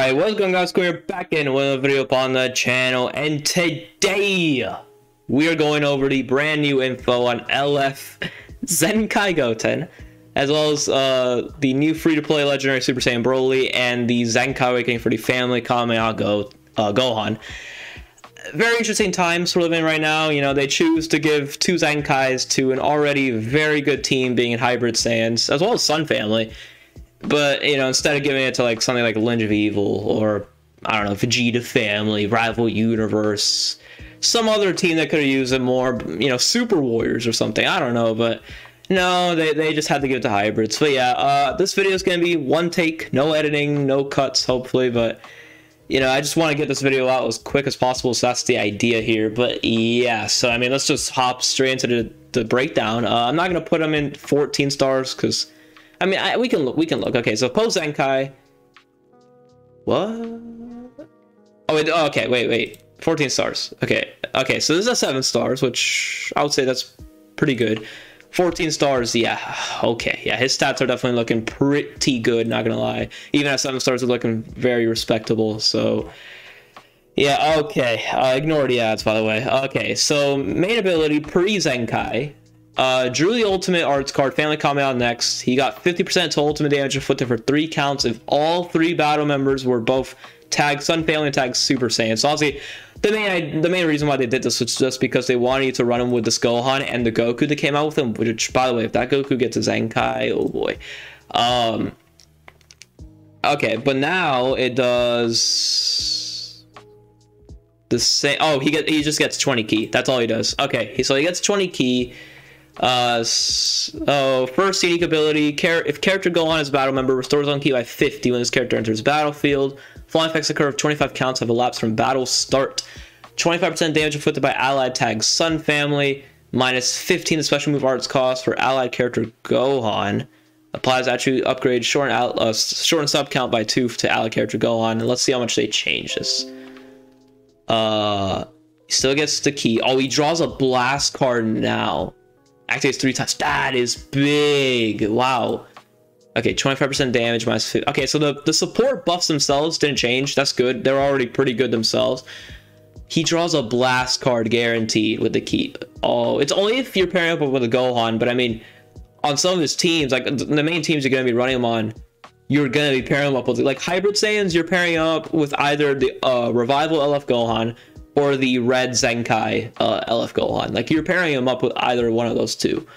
Alright, what's going on, guys? We're back in with a video upon the channel, and today we are going over the brand new info on LF Zenkai Goten, as well as the new free-to-play legendary Super Saiyan Broly and the Zenkai Awakening for the family Kamehameha Gohan. Very interesting times we're living in right now. You know, they choose to give two Zenkais to an already very good team being in Hybrid Saiyans, as well as Sun Family. But, you know, instead of giving it to, like, something like Lineage of Evil, or, I don't know, Vegeta Family, Rival Universe, some other team that could have used it more, you know, Super Warriors or something, I don't know, but no, they just had to give it to Hybrids. But yeah, this video is going to be one take, no editing, no cuts, hopefully, but, you know, I just want to get this video out as quick as possible, so that's the idea here. But yeah, so, I mean, let's just hop straight into the breakdown. I'm not going to put them in 14 stars, because I mean, we can look. Okay, so post Zenkai. What? Oh wait. Okay, wait. 14 stars. Okay. So this is a 7 stars, which I would say that's pretty good. 14 stars. Yeah. Okay. Yeah, his stats are definitely looking pretty good. Not gonna lie. Even at 7 stars, are looking very respectable. So yeah. Okay. Ignore the ads, by the way. Okay. So main ability pre-Zenkai. Drew the ultimate arts card, family Kamehameha next. He got 50% to ultimate damage inflicted for 3 counts if all 3 battle members were both tagged Sun Family and tagged Super Saiyan. So obviously, the main reason why they did this was just because they wanted you to run him with this Gohan and the Goku that came out with him, which, by the way, if that Goku gets a Zenkai, oh boy. Okay, but now it does the same. Oh, he just gets 20 ki. That's all he does. Okay, so he gets 20 ki. First unique ability, if character Gohan is a battle member, restores on ki by 50 when this character enters the battlefield. Flying effects occur if 25 counts have elapsed from battle start. 25% damage inflicted by allied tag Sun Family, minus 15 the special move arts cost for allied character Gohan. Applies attribute upgrade, shorten sub count by 2 to allied character Gohan. And let's see how much they change this. He still gets the key. Oh, he draws a blast card now. Activates 3 times. That is big. Wow. Okay, 25% damage minus 50. Okay, so the support buffs themselves didn't change. That's good. They're already pretty good themselves. He draws a blast card guaranteed with the key. Oh, it's only if you're pairing up with a Gohan, but I mean, on some of his teams, like the main teams you're going to be running him on, you're going to be pairing them up with, like Hybrid Saiyans, you're pairing up with either the Revival LF Gohan or the red Zenkai LF Gohan. Like, you're pairing him up with either one of those two.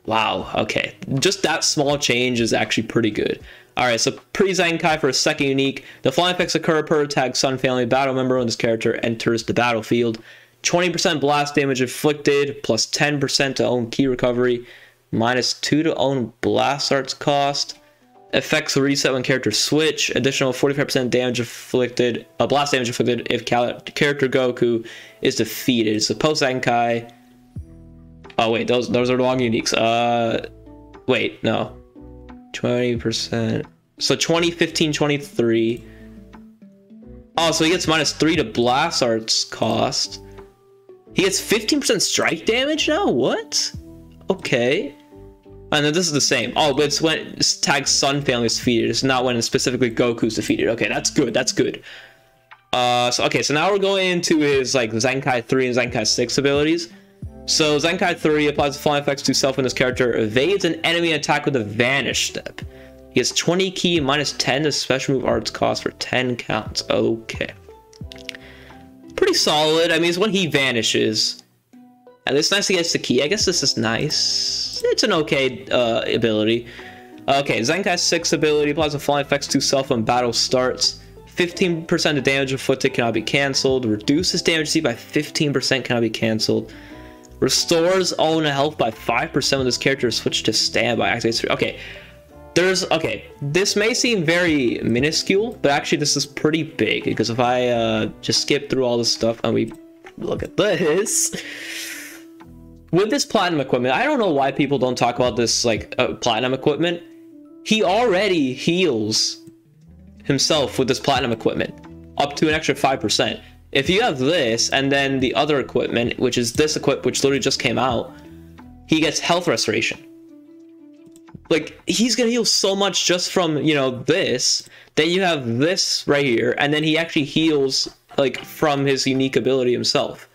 Wow, okay. Just that small change is actually pretty good. Alright, so pre-Zenkai for a second unique. The flying effects occur per tag Sun Family battle member when this character enters the battlefield. 20% blast damage inflicted, plus 10% to own key recovery, minus 2 to own blast arts cost. Effects reset when characters switch. Additional 45% damage inflicted, blast damage inflicted if character Goku is defeated. So post Zenkai. Oh wait, those are the wrong uniques. Wait, no. 20%. So 20, 15, 23. Oh, so he gets minus 3 to blast arts cost. He gets 15% strike damage now? What? Okay. And then this is the same. Oh, but it's when it's tagged Sun Family is defeated. It's not when specifically Goku's defeated. Okay, that's good. That's good. So now we're going into his like Zenkai 3 and Zenkai 6 abilities. So Zenkai 3 applies the flying effects to self when this character evades an enemy attack with a vanish step. He gets 20 ki minus 10 to special move arts cost for 10 counts. Okay. Pretty solid. I mean, it's when he vanishes. And it's nice he gets the key. I guess this is nice. It's an okay ability. Okay, Zenkai 6 ability applies the flying effects to self when battle starts. 15% of damage inflicted cannot be cancelled. Reduces damage received by 15% cannot be cancelled. Restores own health by 5% when this character is switched to standby. Activates 3. Okay. Okay, this may seem very minuscule, but actually this is pretty big, because if I just skip through all this stuff and we look at this. With this platinum equipment, I don't know why people don't talk about this, like, platinum equipment. He already heals himself with this platinum equipment, up to an extra 5%. If you have this, and then the other equipment, which is this equipment, which literally just came out, he gets health restoration. like he's gonna heal so much just from, you know, this. Then you have this right here, and then he actually heals like from his unique ability himself.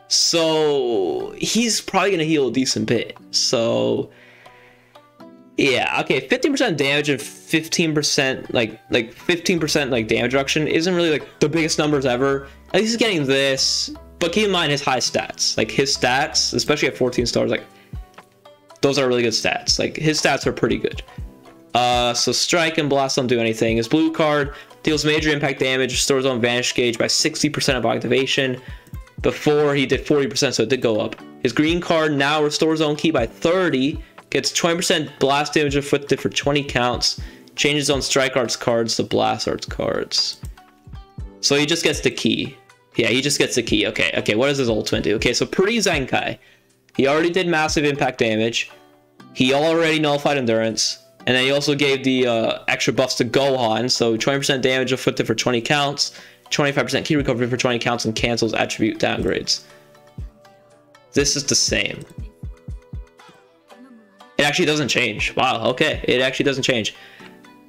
So he's probably gonna heal a decent bit. So yeah, okay, 15% damage and 15% like 15% like damage reduction isn't really like the biggest numbers ever. At least he's getting this, but keep in mind his high stats. Like his stats, especially at 14 stars, like those are really good stats. Like his stats are pretty good. So strike and blast don't do anything. His blue card deals major impact damage, restores own vanish gauge by 60% of activation. Before he did 40%, so it did go up. His green card now restores own ki by 30, gets 20% blast damage inflicted for 20 counts, changes on strike arts cards to blast arts cards. So he just gets the ki. Yeah, he just gets the ki. Okay, what does his ultimate do? Okay, so pre-Zenkai, he already did massive impact damage. He already nullified endurance. And then he also gave the extra buffs to Gohan, so 20% damage inflicted for 20 counts, 25% ki recovery for 20 counts, and cancels attribute downgrades. This is the same. It actually doesn't change. Wow, okay, it actually doesn't change.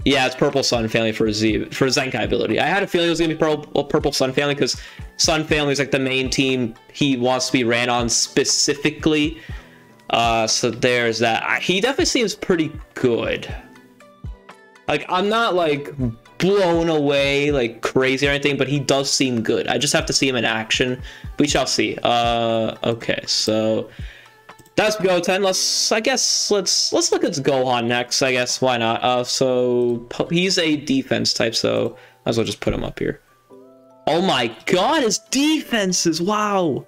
Yeah, it's Purple Sun Family for Zenkai ability. I had a feeling it was gonna be Purple Sun Family because Sun Family is like the main team he wants to be ran on specifically. So there's that. He definitely seems pretty good. Like, I'm not like blown away like crazy or anything, but he does seem good. I just have to see him in action. We shall see. Okay, so that's Goten. Let's look at Gohan next. I guess why not? So he's a defense type, so might as well just put him up here. Oh my god, his defenses! Wow.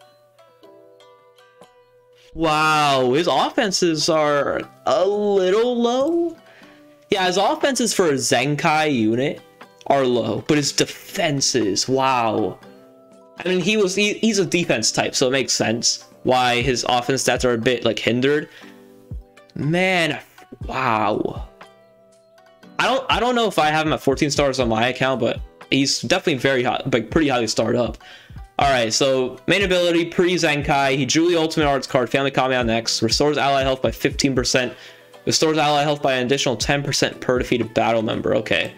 Wow, his offenses are a little low. Yeah, his offenses for a Zenkai unit are low, but his defenses, wow. I mean, he's a defense type, so it makes sense why his offense stats are a bit like hindered. Man, wow. I don't know if I have him at 14 stars on my account, but he's definitely very high, like pretty highly starred up. Alright, so main ability, pre-Zenkai, he drew the ultimate arts card, Family Combat next, restores ally health by 15%, restores ally health by an additional 10% per defeated battle member. Okay,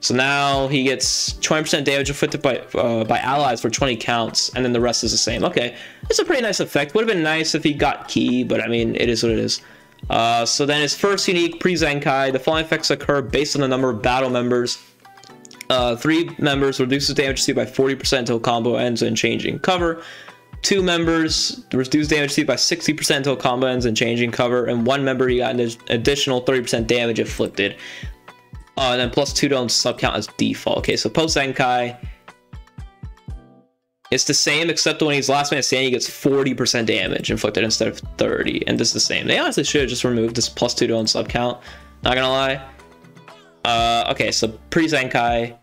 so now he gets 20% damage inflicted by allies for 20 counts, and then the rest is the same. Okay, it's a pretty nice effect. Would have been nice if he got ki, but I mean, it is what it is. So then his first unique, pre-Zenkai, the following effects occur based on the number of battle members. 3 members reduces damage received by 40% until combo ends and changing cover. 2 members reduce damage received by 60% until combo ends and changing cover. And 1 member, he got an additional 30% damage inflicted. And then plus 2 don't subcount as default. Okay, so post Zenkai, it's the same except when he's last man standing, he gets 40% damage inflicted instead of 30. And this is the same. They honestly should have just removed this plus 2 don't subcount. Not gonna lie. Okay, so pre-Zenkai.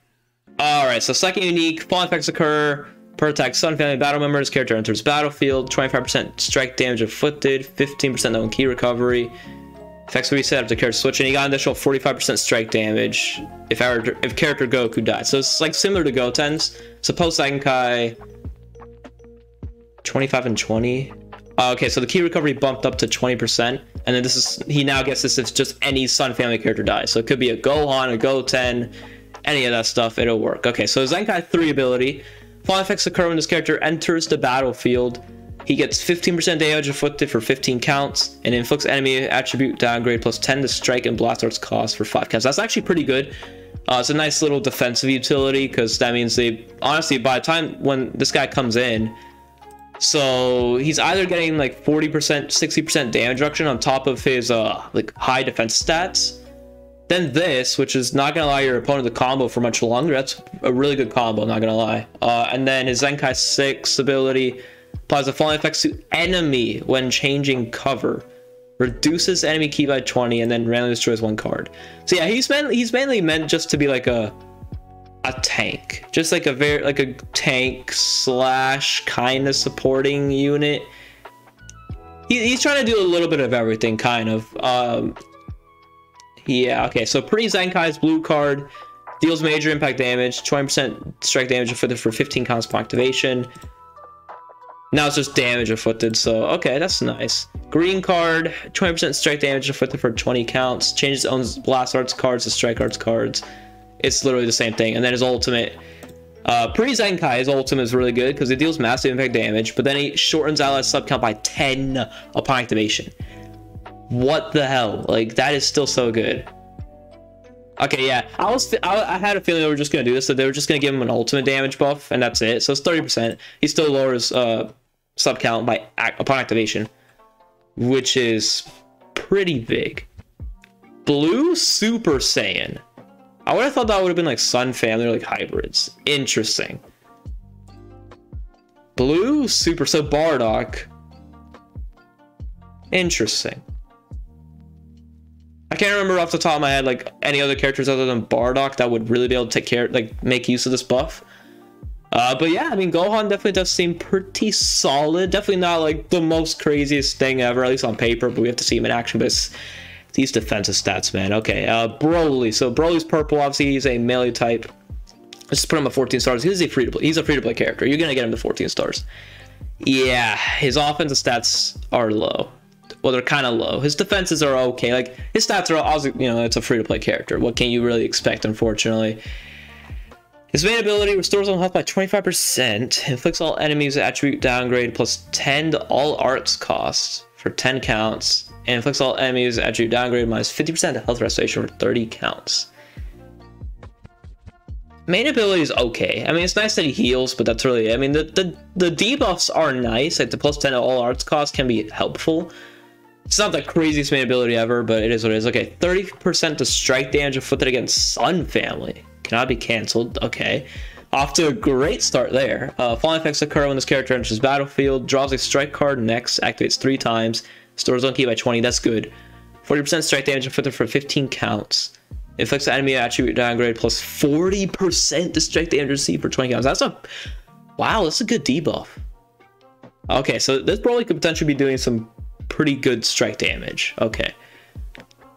Alright, so second unique, fall effects occur per attack Sun Family battle members. Character enters battlefield, 25% strike damage inflicted, 15% known ki recovery. Effects will be set up to character switch, and he got an additional 45% strike damage if character Goku dies. So it's like similar to Goten's. So post Zenkai, 25 and 20. Okay, so the ki recovery bumped up to 20%, and then he now gets this if just any Sun Family character dies. So it could be a Gohan, a Goten, any of that stuff, it'll work. Okay, so Zenkai 3 ability. Fall effects occur when this character enters the battlefield. He gets 15% damage inflicted for 15 counts, and inflicts enemy attribute downgrade plus 10 to strike and blast arts cost for 5 counts. That's actually pretty good. It's a nice little defensive utility, because that means they, honestly, by the time when this guy comes in, so he's either getting like 40%, 60% damage reduction on top of his like high defense stats. Then this, which is not going to allow your opponent to combo for much longer. That's a really good combo, not going to lie. And then his Zenkai 6 ability applies the following effects to enemy when changing cover. Reduces enemy ki by 20 and then randomly destroys 1 card. So yeah, he's mainly meant just to be like a tank. Just like a tank slash kind of supporting unit. He's trying to do a little bit of everything, kind of. Yeah, okay, so pre-Zenkai's blue card deals major impact damage, 20% strike damage for 15 counts per activation. Now it's just damage inflicted, so okay, that's nice. Green card, 20% strike damage inflicted for 20 counts. Changes own blast arts cards to strike arts cards. It's literally the same thing. And then his ultimate, pre-Zenkai, his ultimate is really good because it deals massive impact damage, but then he shortens allies sub count by 10 upon activation. What the hell? Like, that is still so good. Okay, yeah, I had a feeling they were just gonna do this, so they were just gonna give him an ultimate damage buff, and that's it. So it's 30%. He still lowers sub count by upon activation, which is pretty big. Blue Super Saiyan. I would have thought that would have been like Sun family or like hybrids. Interesting. Blue Super, so Bardock. Interesting. I can't remember off the top of my head like any other characters other than Bardock that would really be able to take care, like make use of this buff. But yeah, I mean, Gohan definitely does seem pretty solid. Definitely not like the most craziest thing ever, at least on paper, but we have to see him in action. But it's these defensive stats, man. Okay, Broly. So Broly's purple, obviously he's a melee type. Let's just put him at 14 stars. He's a free-to-play character. You're gonna get him to 14 stars. Yeah, his offensive stats are low. Well, they're kind of low. His defenses are okay. Like, his stats are, you know, it's a free-to-play character. What can you really expect, unfortunately? His main ability restores on health by 25%. Inflicts all enemies attribute downgrade plus 10 to all arts costs for 10 counts. And inflicts all enemies attribute downgrade minus 50% health restoration for 30 counts. Main ability is okay. I mean, it's nice that he heals, but that's really it. I mean, the debuffs are nice. Like, the plus 10 to all arts costs can be helpful. It's not the craziest main ability ever, but it is what it is. Okay, 30% to strike damage inflicted against Sun family. Cannot be cancelled. Okay. Off to a great start there. Falling effects occur when this character enters the battlefield. Draws a strike card next. Activates 3 times. Stores on key by 20. That's good. 40% strike damage inflicted for 15 counts. Inflicts the enemy attribute downgrade plus 40% to strike damage received for 20 counts. That's a... Wow, that's a good debuff. Okay, so this Broly could potentially be doing some pretty good strike damage. Okay.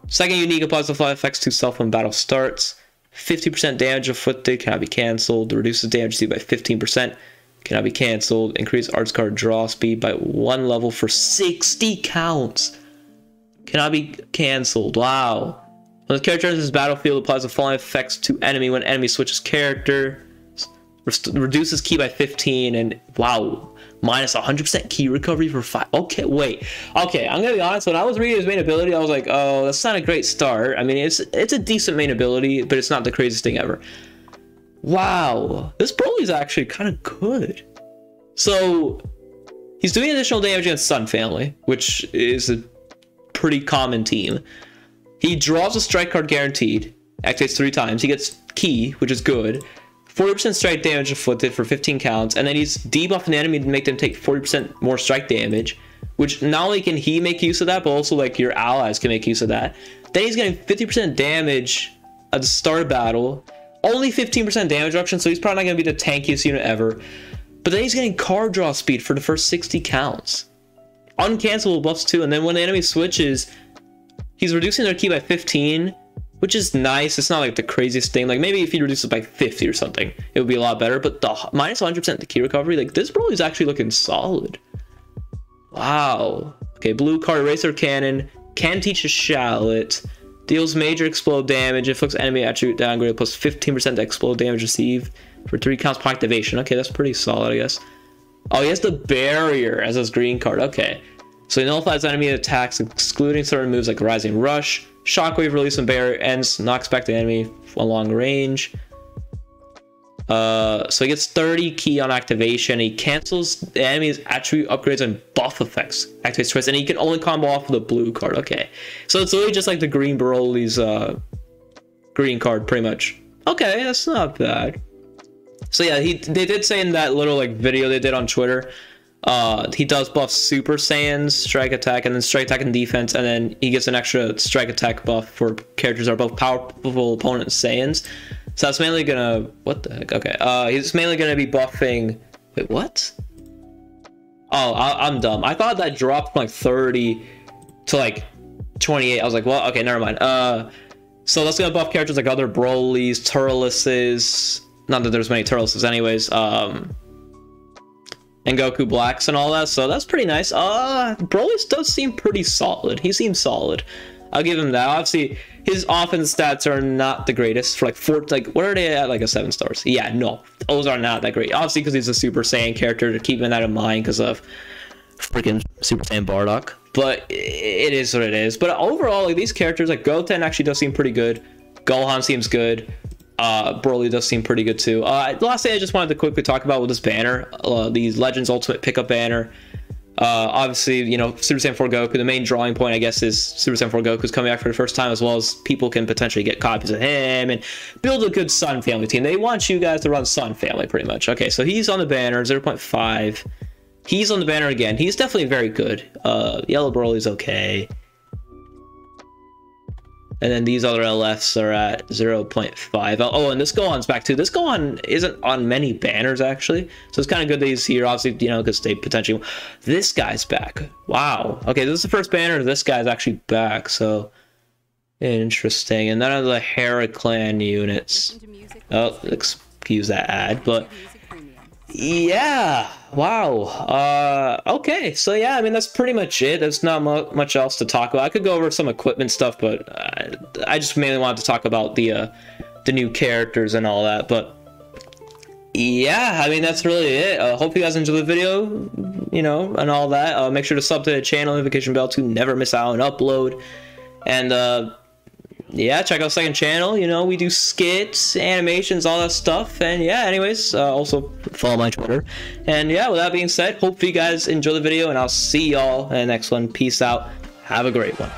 Second unique applies the fly effects to self when battle starts. 50% damage inflicted cannot be cancelled. Reduces damage received by 15%. Cannot be cancelled. Increase arts card draw speed by 1 level for 60 counts. Cannot be cancelled. Wow. When the character enters this battlefield, applies the following effects to enemy when enemy switches character. Reduces ki by 15 and wow. Minus 100% ki recovery for 5. Okay, wait. Okay, I'm gonna be honest. When I was reading his main ability, I was like, oh, that's not a great start. I mean, it's a decent main ability, but it's not the craziest thing ever. Wow, this Broly's actually kind of good. So he's doing additional damage against Sun family, which is a pretty common team. He draws a strike card guaranteed. Activates 3 times. He gets ki, which is good. 40% strike damage inflicted for 15 counts, and then he's debuffing the enemy to make them take 40% more strike damage, which not only can he make use of that, but also like your allies can make use of that. Then he's getting 50% damage at the start of battle, only 15% damage reduction, so he's probably not going to be the tankiest unit ever. But then he's getting card draw speed for the first 60 counts. Uncancelable buffs too, and then when the enemy switches, he's reducing their ki by 15, which is nice. It's not like the craziest thing. Like maybe if he reduces it by 50 or something, it would be a lot better. But the minus 100% the ki recovery, like this Broly is actually looking solid. Wow. Okay, blue card, Eraser Cannon, can teach a shallot, deals major explode damage, inflicts enemy attribute downgrade plus 15% to explode damage received for 3 counts per activation. Okay, that's pretty solid, I guess. Oh, he has the barrier as his green card. Okay. So he nullifies enemy attacks, excluding certain moves like Rising Rush. Shockwave release when barrier ends, knocks back the enemy along range. So he gets 30 ki on activation. He cancels the enemy's attribute upgrades and buff effects. Activates twice, and he can only combo off with a blue card. Okay. So it's really just like the green Broly's green card, pretty much. Okay, that's not bad. So yeah, they did say in that little like video they did on Twitter, he does buff Super Saiyan's strike attack and then strike attack and defense, and then he gets an extra strike attack buff for characters that are both powerful opponent Saiyans. So that's mainly gonna, what the heck? Okay, he's mainly gonna be buffing. Wait, what? Oh, I'm dumb. I thought that dropped from like 30 to like 28. I was like, well, okay, never mind. So that's gonna buff characters like other Brolys, Turleses. Not that there's many Turleses, anyways. and Goku Blacks and all that, so that's pretty nice. Broly does seem pretty solid. He seems solid. I'll give him that. Obviously, his offense stats are not the greatest for like what are they at, like a 7 stars? Yeah, no, those are not that great. Obviously, because he's a Super Saiyan character, keeping that in mind because of freaking Super Saiyan Bardock. But it is what it is. But overall, like these characters, like Goten actually does seem pretty good. Gohan seems good. Broly does seem pretty good too. The last thing I just wanted to quickly talk about with this banner, the Legends Ultimate Pickup banner. Obviously, you know, Super Saiyan 4 Goku, the main drawing point, I guess, is Super Saiyan 4 Goku's coming back for the first time, as well as people can potentially get copies of him and build a good Sun Family team. They want you guys to run Sun Family, pretty much. Okay, so he's on the banner, 0.5. He's on the banner again. He's definitely very good. Yellow Broly's okay. And then these other LFs are at 0.5. Oh, and this Gohan's back too. This Gohan isn't on many banners, actually. So it's kind of good that he's here, obviously, you know, because they potentially... This guy's back. Wow. Okay, this is the first banner. This guy's actually back, so... Interesting. And then the Hera Clan units. Oh, excuse that ad, but... Yeah, wow. Okay, so yeah, I mean, that's pretty much it. There's not much else to talk about. I could go over some equipment stuff, but I just mainly wanted to talk about the new characters and all that. But yeah, I mean, that's really it. Hope you guys enjoyed the video, you know, and all that. Make sure to sub to the channel, notification bell to never miss out on upload. And yeah, check out second channel. You know, we do skits, animations, all that stuff. And yeah, anyways, also follow my Twitter. And yeah, with that being said, hope you guys enjoy the video, and I'll see y'all in the next one. Peace out. Have a great one.